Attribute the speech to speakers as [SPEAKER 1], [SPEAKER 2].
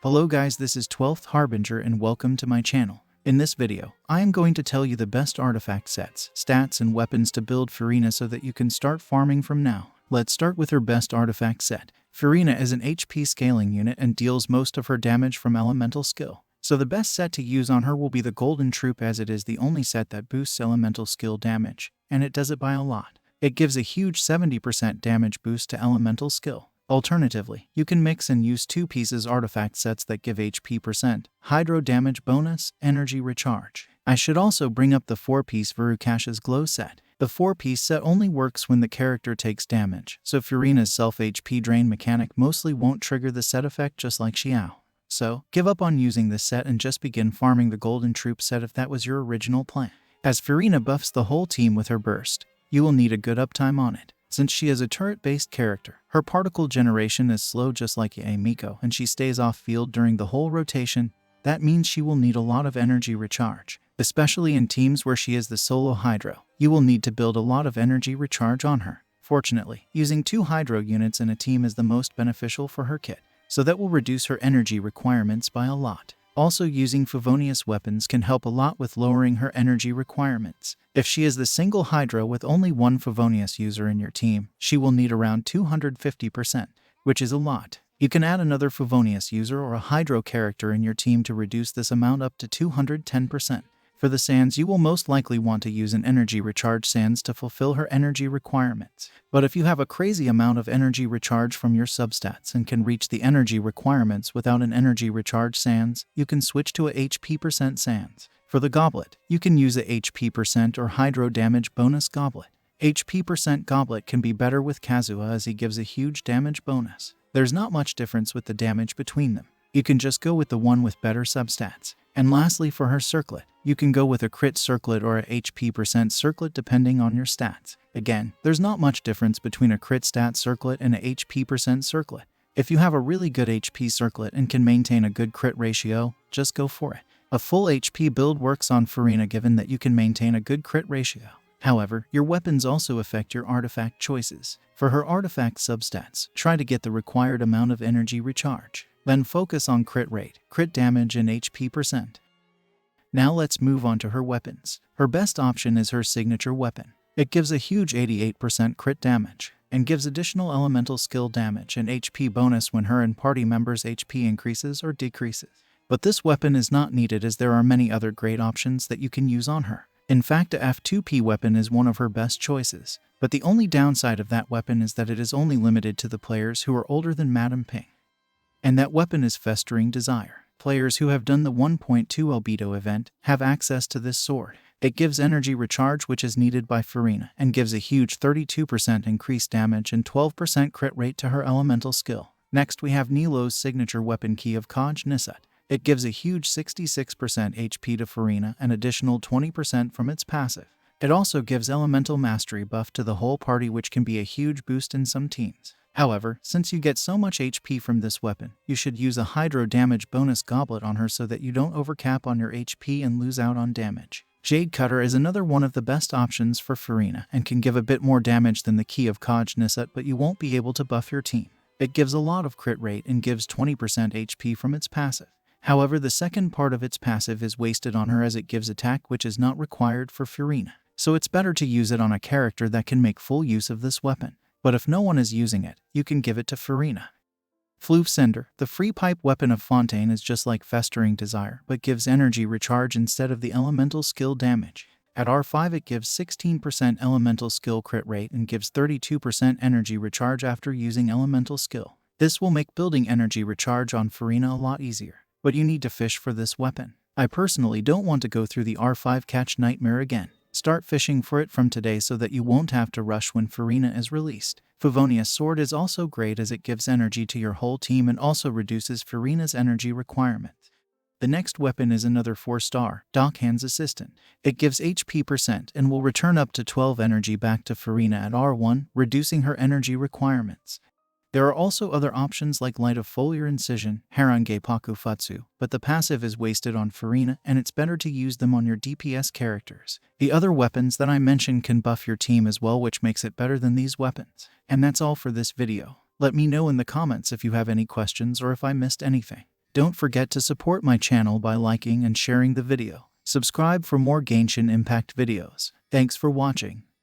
[SPEAKER 1] Hello guys, this is 12th Harbinger and welcome to my channel. In this video, I am going to tell you the best artifact sets, stats, and weapons to build Furina so that you can start farming from now. Let's start with her best artifact set. Furina is an HP scaling unit and deals most of her damage from elemental skill. So the best set to use on her will be the Golden Troop, as it is the only set that boosts elemental skill damage, and it does it by a lot. It gives a huge 70% damage boost to elemental skill. Alternatively, you can mix and use 2 pieces artifact sets that give HP percent, hydro damage bonus, energy recharge. I should also bring up the 4-piece Verukash's glow set. The 4-piece set only works when the character takes damage, so Furina's self-HP drain mechanic mostly won't trigger the set effect, just like Xiao. So, give up on using this set and just begin farming the Golden Troop set if that was your original plan. As Furina buffs the whole team with her burst, you will need a good uptime on it. Since she is a turret-based character, her particle generation is slow just like Miko, and she stays off-field during the whole rotation. That means she will need a lot of energy recharge. Especially in teams where she is the solo Hydro, you will need to build a lot of energy recharge on her. Fortunately, using 2 Hydro units in a team is the most beneficial for her kit, so that will reduce her energy requirements by a lot. Also, using Favonius weapons can help a lot with lowering her energy requirements. If she is the single Hydra with only 1 Favonius user in your team, she will need around 250%, which is a lot. You can add another Favonius user or a Hydro character in your team to reduce this amount up to 210%. For the Sands, you will most likely want to use an energy recharge Sands to fulfill her energy requirements. But if you have a crazy amount of energy recharge from your substats and can reach the energy requirements without an energy recharge Sands, you can switch to a HP percent Sands. For the Goblet, you can use a HP percent or Hydro damage bonus Goblet. HP percent Goblet can be better with Kazuha as he gives a huge damage bonus. There's not much difference with the damage between them. You can just go with the one with better substats. And lastly, for her circlet, you can go with a crit circlet or a HP percent circlet depending on your stats. Again, there's not much difference between a crit stat circlet and a HP percent circlet. If you have a really good HP circlet and can maintain a good crit ratio, just go for it. A full HP build works on Furina given that you can maintain a good crit ratio. However, your weapons also affect your artifact choices. For her artifact substats, try to get the required amount of energy recharge. Then focus on crit rate, crit damage, and HP percent. Now let's move on to her weapons. Her best option is her signature weapon. It gives a huge 88% crit damage, and gives additional elemental skill damage and HP bonus when her and party members' HP increases or decreases. But this weapon is not needed as there are many other great options that you can use on her. In fact, a F2P weapon is one of her best choices, but the only downside of that weapon is that it is only limited to the players who are older than Madame Ping. And that weapon is Festering Desire. Players who have done the 1.2 Albedo event have access to this sword. It gives energy recharge, which is needed by Furina, and gives a huge 32% increased damage and 12% crit rate to her elemental skill. Next, we have Nilo's signature weapon, Key of Kaj Nisut. It gives a huge 66% HP to Furina and additional 20% from its passive. It also gives elemental mastery buff to the whole party, which can be a huge boost in some teams. However, since you get so much HP from this weapon, you should use a Hydro damage bonus Goblet on her so that you don't overcap on your HP and lose out on damage. Jade Cutter is another one of the best options for Furina and can give a bit more damage than the Key of Kaj Nisut, but you won't be able to buff your team. It gives a lot of crit rate and gives 20% HP from its passive. However, the second part of its passive is wasted on her as it gives attack, which is not required for Furina. So it's better to use it on a character that can make full use of this weapon. But if no one is using it, you can give it to Furina. Floof Cinder, the free pipe weapon of Fontaine, is just like Festering Desire, but gives energy recharge instead of the elemental skill damage. At R5 it gives 16% elemental skill crit rate and gives 32% energy recharge after using elemental skill. This will make building energy recharge on Furina a lot easier, but you need to fish for this weapon. I personally don't want to go through the R5 catch nightmare again. Start fishing for it from today so that you won't have to rush when Furina is released. Favonius Sword is also great as it gives energy to your whole team and also reduces Furina's energy requirements. The next weapon is another 4-star, Dockhand's Assistant. It gives HP percent and will return up to 12 energy back to Furina at R1, reducing her energy requirements. There are also other options like Light of Foliar Incision, Harange Paku Futsu, but the passive is wasted on Furina and it's better to use them on your DPS characters. The other weapons that I mentioned can buff your team as well, which makes it better than these weapons. And that's all for this video. Let me know in the comments if you have any questions or if I missed anything. Don't forget to support my channel by liking and sharing the video. Subscribe for more Genshin Impact videos. Thanks for watching.